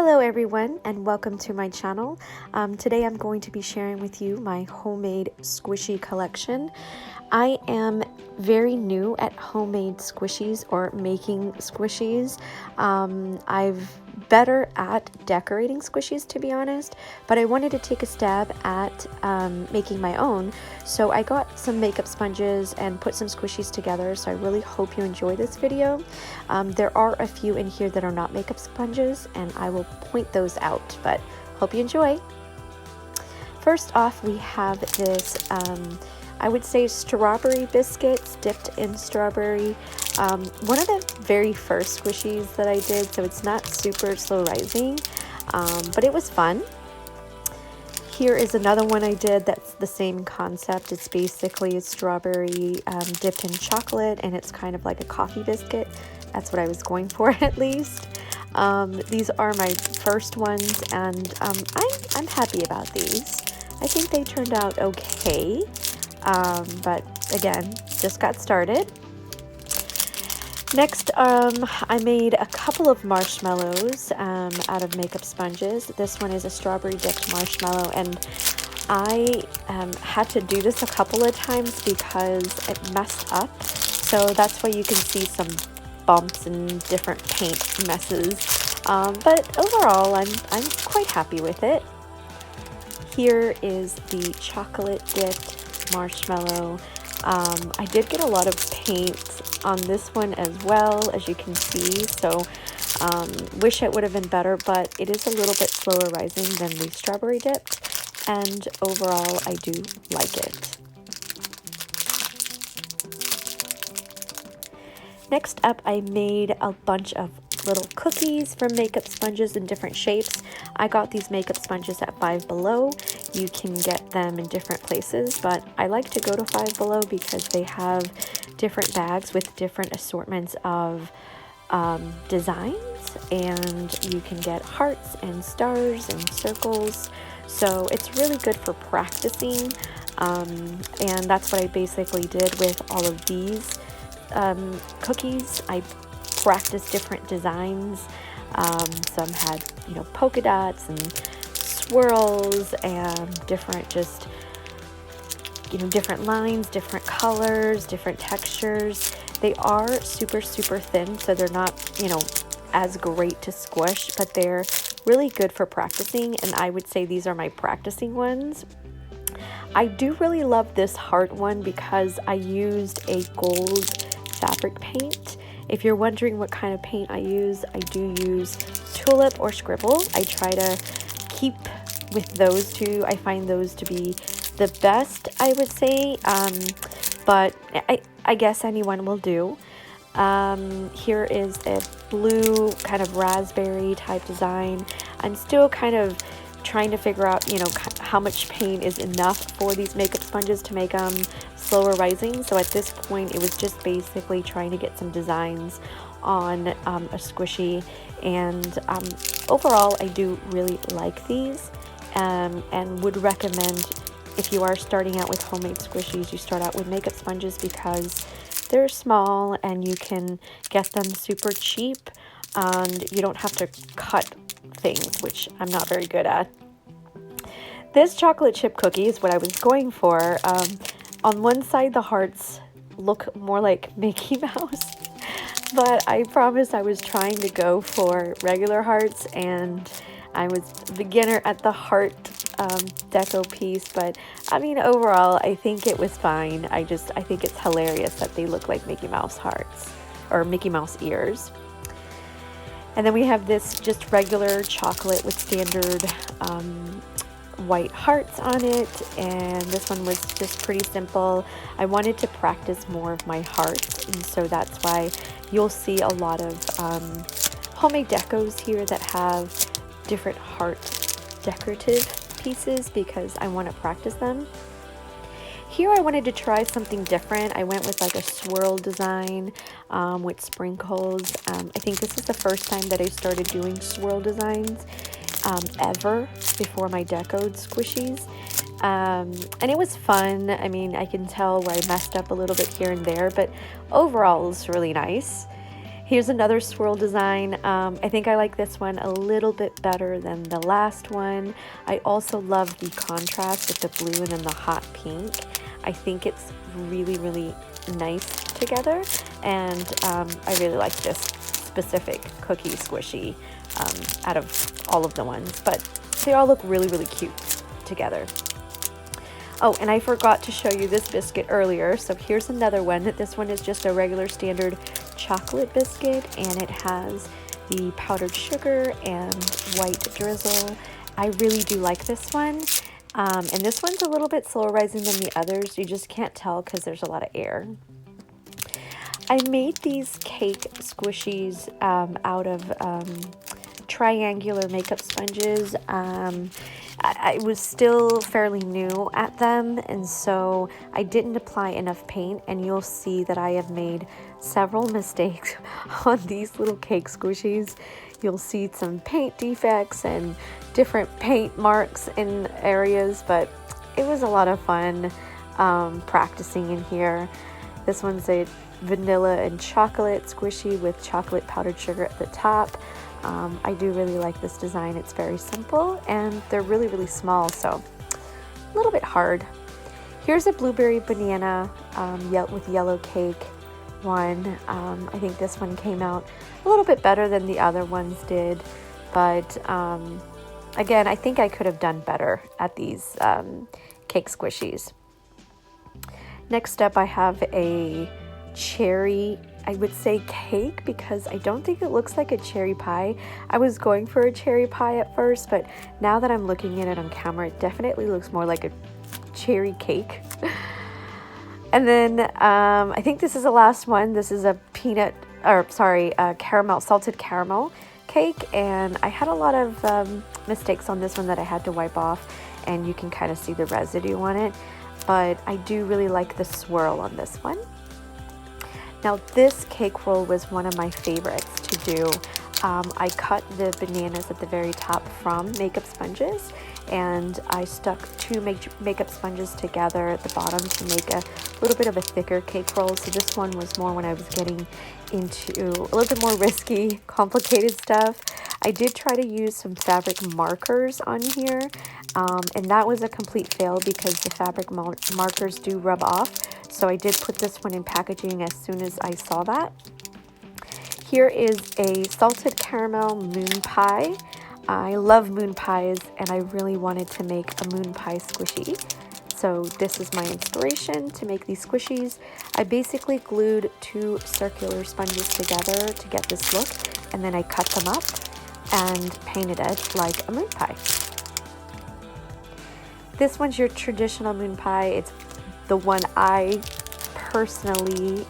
Hello everyone and welcome to my channel. Today I'm going to be sharing with you my homemade squishy collection. I am very new at homemade squishies or making squishies. I've better at decorating squishies, to be honest, but I wanted to take a stab at making my own. So I got some makeup sponges and put some squishies together, so I really hope you enjoy this video. There are a few in here that are not makeup sponges, and I will point those out, but hope you enjoy. First off, we have this I would say strawberry biscuits dipped in strawberry. One of the very first squishies that I did, so it's not super slow rising, but it was fun. Here is another one I did that's the same concept. It's basically a strawberry dipped in chocolate, and it's kind of like a coffee biscuit. That's what I was going for, at least. These are my first ones, and I'm happy about these. I think they turned out okay. But again, just got started. Next, I made a couple of marshmallows out of makeup sponges. This one is a strawberry dipped marshmallow, and I had to do this a couple of times because it messed up. So that's why you can see some bumps and different paint messes. But overall, I'm quite happy with it. Here is the chocolate dipped marshmallow. I did get a lot of paint on this one as well, as you can see, so wish it would have been better, but it is a little bit slower rising than the strawberry dipped, and overall I do like it. Next up, I made a bunch of little cookies from makeup sponges in different shapes. I got these makeup sponges at Five Below. You can get them in different places, but I like to go to Five Below because they have different bags with different assortments of designs, and you can get hearts and stars and circles. So it's really good for practicing, and that's what I basically did with all of these cookies. I practiced different designs. Some had, polka dots and swirls and different, different lines, different colors, different textures. They are super thin, so they're not, as great to squish, but they're really good for practicing, and I would say these are my practicing ones. I do really love this heart one because I used a gold fabric paint. If you're wondering what kind of paint I use, I do use tulip or scribble. I try to keep with those two. I find those to be the best, I would say, but I guess anyone will do. Here is a blue kind of raspberry type design. I'm still kind of trying to figure out, how much paint is enough for these makeup sponges to make them slower rising. So at this point, it was just basically trying to get some designs on a squishy, and overall, I do really like these, and would recommend, if you are starting out with homemade squishies, you start out with makeup sponges because they're small and you can get them super cheap, and you don't have to cut things, which I'm not very good at. This chocolate chip cookie is what I was going for. On one side, the hearts look more like Mickey Mouse, but I promise I was trying to go for regular hearts, and I was beginner at the heart deco piece, but I mean, overall, I think it was fine. I think it's hilarious that they look like Mickey Mouse hearts, or Mickey Mouse ears. And then we have this just regular chocolate with standard white hearts on it, and this one was just pretty simple. I wanted to practice more of my hearts, and so that's why you'll see a lot of homemade decos here that have different heart decorative pieces, because I want to practice them. Here I wanted to try something different. I went with like a swirl design with sprinkles. I think this is the first time that I started doing swirl designs ever before my decoed squishies, and it was fun. I mean, I can tell where I messed up a little bit here and there, but overall it's really nice. Here's another swirl design. I think I like this one a little bit better than the last one. I also love the contrast with the blue and then the hot pink. I think it's really, really nice together, and I really like this specific cookie squishy out of all of the ones, but they all look really, really cute together. Oh, and I forgot to show you this biscuit earlier, so here's another one. This one is just a regular standard chocolate biscuit, and it has the powdered sugar and white drizzle. I really do like this one, and this one's a little bit slower rising than the others. You just can't tell because there's a lot of air. I made these cake squishies out of triangular makeup sponges. I was still fairly new at them, and so I didn't apply enough paint, and you'll see that I have made several mistakes on these little cake squishies. You'll see some paint defects and different paint marks in areas, but it was a lot of fun practicing in here. This one's a vanilla and chocolate squishy with chocolate powdered sugar at the top. I do really like this design. It's very simple, and they're really, really small, so a little bit hard. Here's a blueberry banana with yellow cake one. I think this one came out a little bit better than the other ones did, but again, I think I could have done better at these cake squishies. Next up, I have a cherry, I would say cake, because I don't think it looks like a cherry pie. I was going for a cherry pie at first, but now that I'm looking at it on camera, it definitely looks more like a cherry cake. And then I think this is the last one. This is a salted caramel cake, and I had a lot of mistakes on this one that I had to wipe off, and you can kind of see the residue on it, but I do really like the swirl on this one. Now this cake roll was one of my favorites to do. I cut the bananas at the very top from makeup sponges, and I stuck two makeup sponges together at the bottom to make a little bit of a thicker cake roll. So this one was more when I was getting into a little bit more risky, complicated stuff. I did try to use some fabric markers on here, and that was a complete fail because the fabric markers do rub off. So I did put this one in packaging as soon as I saw that. Here is a salted caramel moon pie. I love moon pies, and I really wanted to make a moon pie squishy. So this is my inspiration to make these squishies. I basically glued two circular sponges together to get this look, and then I cut them up and painted it like a moon pie. This one's your traditional moon pie. It's the one I personally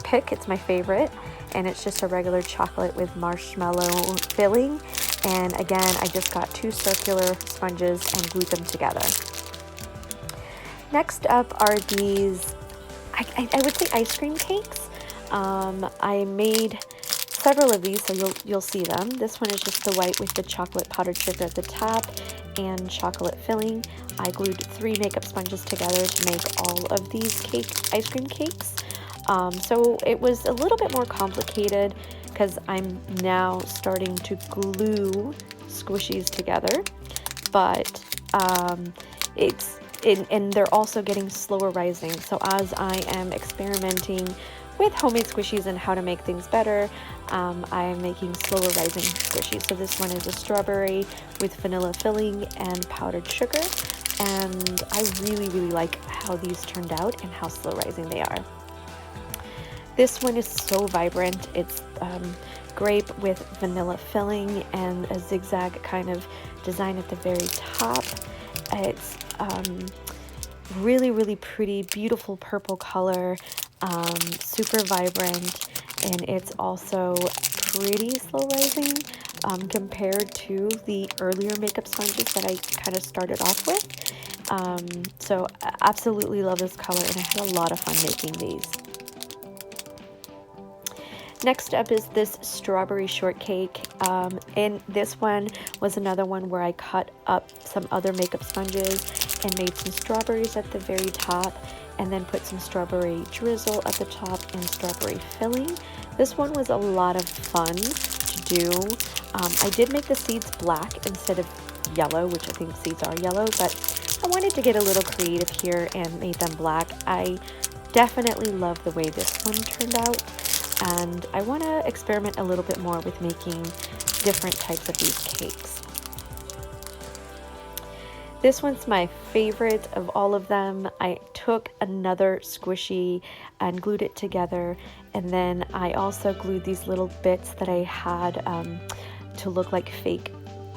pick. It's my favorite, and it's just a regular chocolate with marshmallow filling. And again, I just got two circular sponges and glued them together. Next up are these, I would say ice cream cakes. I made several of these, so you'll see them. This one is just the white with the chocolate powdered sugar at the top and chocolate filling. I glued 3 makeup sponges together to make all of these ice cream cakes. So it was a little bit more complicated because I'm now starting to glue squishies together, but and they're also getting slower rising. So as I am experimenting with homemade squishies and how to make things better, I am making slower rising squishies. So this one is a strawberry with vanilla filling and powdered sugar, and I really, really like how these turned out and how slow rising they are. This one is so vibrant. It's grape with vanilla filling and a zigzag kind of design at the very top. It's really, really pretty, beautiful purple color, super vibrant, and it's also pretty slow rising compared to the earlier makeup sponges that I kind of started off with. So I absolutely love this color, and I had a lot of fun making these. Next up is this strawberry shortcake, and this one was another one where I cut up some other makeup sponges and made some strawberries at the very top, and then put some strawberry drizzle at the top and strawberry filling. This one was a lot of fun to do. I did make the seeds black instead of yellow, which I think seeds are yellow, but I wanted to get a little creative here and made them black. I definitely love the way this one turned out, and I want to experiment a little bit more with making different types of these cakes. This one's my favorite of all of them. I took another squishy and glued it together, and then I also glued these little bits that I had to look like fake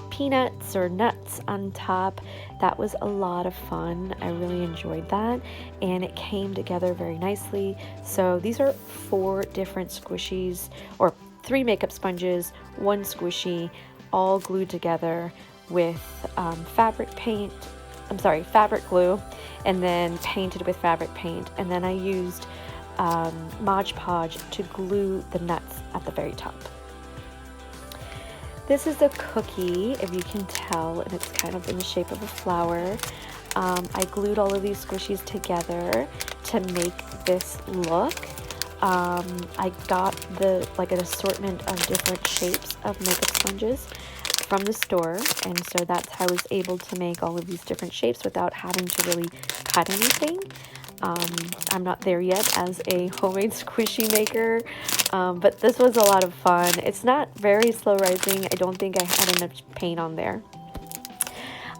peanuts or nuts on top. That was a lot of fun. I really enjoyed that, and it came together very nicely. So these are 4 different squishies, or 3 makeup sponges, 1 squishy, all glued together with fabric glue, and then painted with fabric paint, and then I used Mod Podge to glue the nuts at the very top. This is a cookie, if you can tell, and it's kind of in the shape of a flower. I glued all of these squishies together to make this look. I got an assortment of different shapes of makeup sponges from the store, and so that's how I was able to make all of these different shapes without having to really cut anything. I'm not there yet as a homemade squishy maker, but this was a lot of fun. It's not very slow rising. I don't think I had enough paint on there.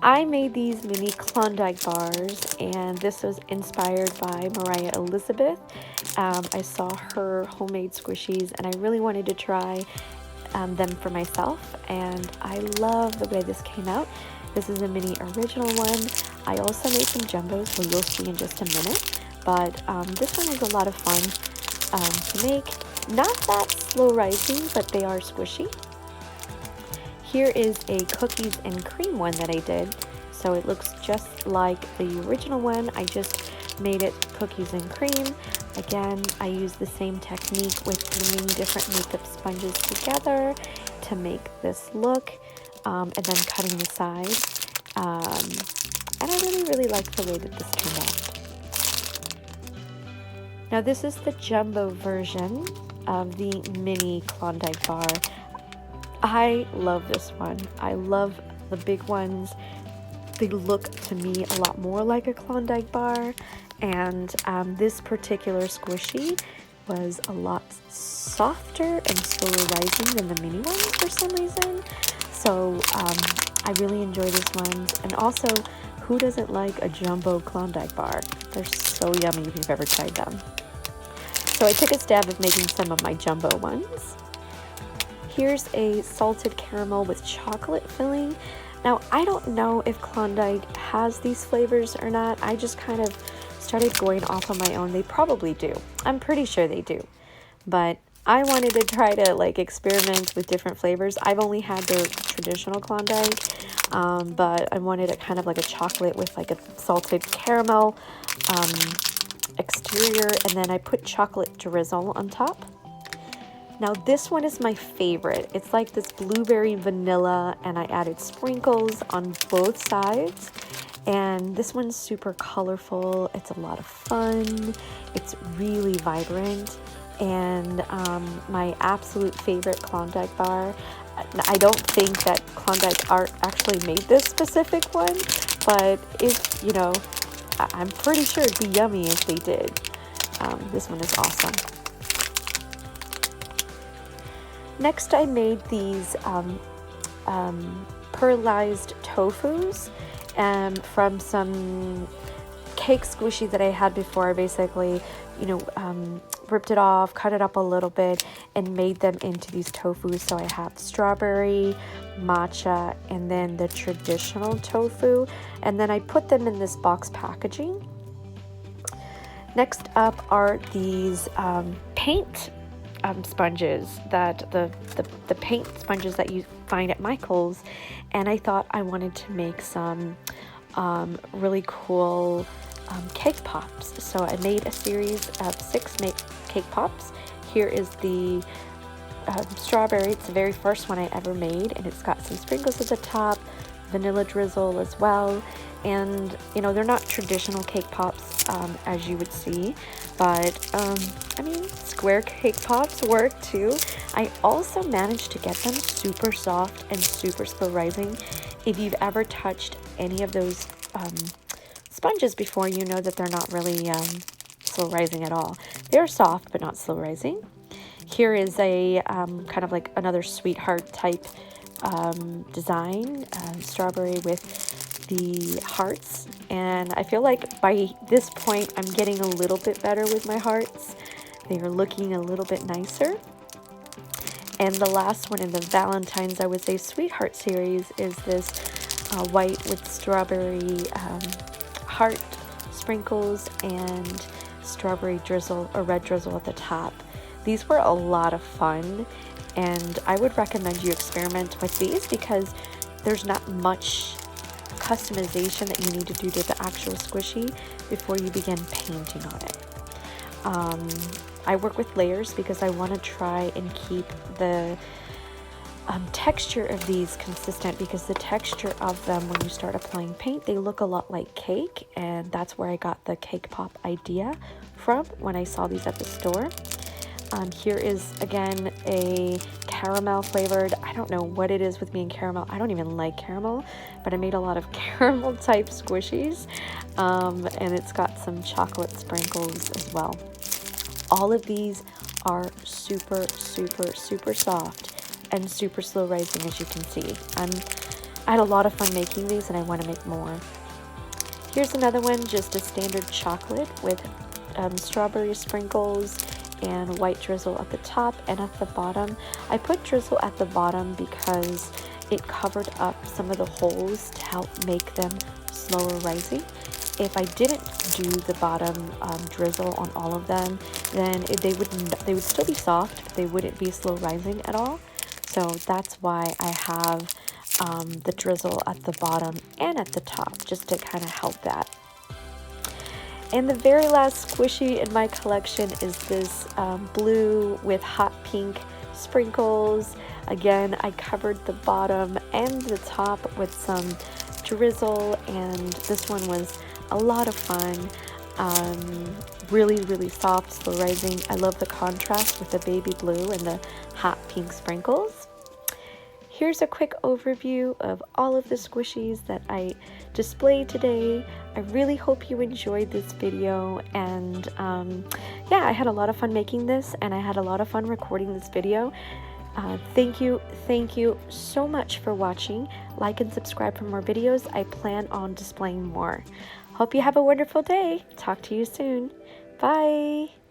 I made these mini Klondike bars, and this was inspired by Mariah Elizabeth. I saw her homemade squishies, and I really wanted to try them for myself, and I love the way this came out. This is a mini original one. I also made some jumbos, well, you'll see in just a minute, but this one was a lot of fun to make. Not that slow rising, but they are squishy. Here is a cookies and cream one that I did. So it looks just like the original one. I just made it cookies and cream. Again, I used the same technique with gluing different makeup sponges together to make this look, and then cutting the sides. And I really like the way that this turned out. Now this is the jumbo version of the mini Klondike bar. I love this one. I love the big ones. They look to me a lot more like a Klondike bar, and this particular squishy was a lot softer and slower rising than the mini ones for some reason. So I really enjoy these ones, and also, who doesn't like a jumbo Klondike bar? They're so yummy if you've ever tried them. So I took a stab at making some of my jumbo ones. Here's a salted caramel with chocolate filling. Now, I don't know if Klondike has these flavors or not. I just kind of started going off on my own. They probably do. I'm pretty sure they do. But I wanted to try to experiment with different flavors. I've only had the traditional Klondike, but I wanted it kind of like a chocolate with a salted caramel exterior, and then I put chocolate drizzle on top. Now this one is my favorite. It's like this blueberry vanilla, and I added sprinkles on both sides. And this one's super colorful. It's a lot of fun. It's really vibrant. And my absolute favorite Klondike bar. I don't think that Klondike actually made this specific one, but if, I'm pretty sure it'd be yummy if they did. This one is awesome. Next, I made these pearlized tofus from some cake squishy that I had before. I basically, ripped it off, cut it up a little bit, and made them into these tofus. So I have strawberry, matcha, and then the traditional tofu. And then I put them in this box packaging. Next up are these paint sponges, that the paint sponges that you find at Michael's, and I thought I wanted to make some really cool cake pops. So I made a series of 6 cake pops. Here is the strawberry. It's the very first one I ever made, and it's got some sprinkles at the top, vanilla drizzle as well. And they're not traditional cake pops as you would see, but square cake pops work too. I also managed to get them super soft and super slow rising. If you've ever touched any of those sponges before, you know that they're not really slow rising at all. They're soft but not slow rising. Here is a kind of like another sweetheart type design, strawberry with the hearts, and I feel like by this point I'm getting a little bit better with my hearts. They are looking a little bit nicer. And the last one in the Valentine's, I would say, Sweetheart series is this white with strawberry heart sprinkles and strawberry drizzle or red drizzle at the top. These were a lot of fun, and I would recommend you experiment with these because there's not much customization that you need to do to the actual squishy before you begin painting on it. I work with layers because I want to try and keep the texture of these consistent, because the texture of them when you start applying paint, they look a lot like cake, and that's where I got the cake pop idea from when I saw these at the store. Here is again a caramel flavored, I don't know what it is with me and caramel, I don't even like caramel, but I made a lot of caramel type squishies, and it's got some chocolate sprinkles as well. All of these are super soft and super slow rising, as you can see. I had a lot of fun making these, and I want to make more. Here's another one, just a standard chocolate with strawberry sprinkles and white drizzle at the top and at the bottom. I put drizzle at the bottom because it covered up some of the holes to help make them slower rising. If I didn't do the bottom drizzle on all of them, then they would still be soft, but they wouldn't be slow rising at all. So that's why I have the drizzle at the bottom and at the top, just to kind of help that. And the very last squishy in my collection is this blue with hot pink sprinkles. Again, I covered the bottom and the top with some drizzle, and this one was a lot of fun. Really soft, slow rising. I love the contrast with the baby blue and the hot pink sprinkles. Here's a quick overview of all of the squishies that I displayed today. I really hope you enjoyed this video, and yeah, I had a lot of fun making this, and I had a lot of fun recording this video. Thank you so much for watching. Like and subscribe for more videos. I plan on displaying more. Hope you have a wonderful day. Talk to you soon. Bye.